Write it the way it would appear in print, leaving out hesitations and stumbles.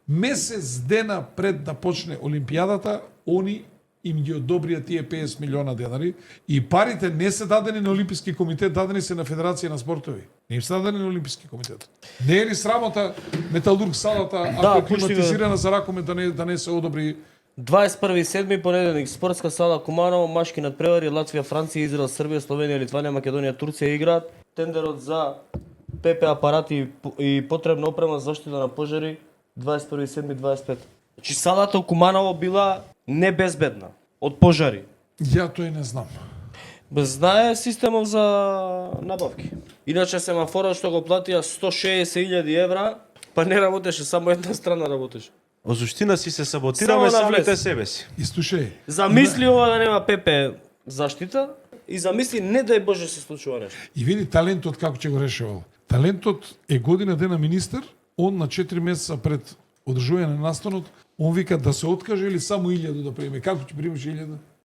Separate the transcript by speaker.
Speaker 1: Месец дена пред да почне Олимпијадата, они им ги одобрија тие 50 милиона денари и парите не се дадени на Олимписки комитет, дадени се на Федерација на спортови. Не им се дадени на Олимписки комитет. Не е ли срамота Металург салата, ако е климатизирана за ракоме, да не се одобри?
Speaker 2: 21.7. понеделник, спортска сала Куманово, машки надпревари, Латвија, Франција, Израел, Србија, Словенија, Литванија, Македонија, Турција играат. Тендерот за ПП апарати и потребна опрема за заштита на пожари 21.7.25. Значи салата у Куманово била небезбедна од пожари.
Speaker 1: Ја тој не знам.
Speaker 2: Знае системов за набавки. Иначе семафорот што го платија 160.000 евра, па не работеше, само една страна работеше.
Speaker 3: Во суштина си се саботираме
Speaker 2: Само на
Speaker 3: самите
Speaker 2: влез.
Speaker 3: себе си.
Speaker 1: И слушај,
Speaker 2: Замисли ова да нема ПП заштита и замисли не дај Боже се случува нешто.
Speaker 1: и види талентот како ќе го решавал. Талентот е година дена министер, он на 4 месеца пред одржување на настанот, он вика да се откаже или само 1000 да приеме. Како ќе примеш 1000?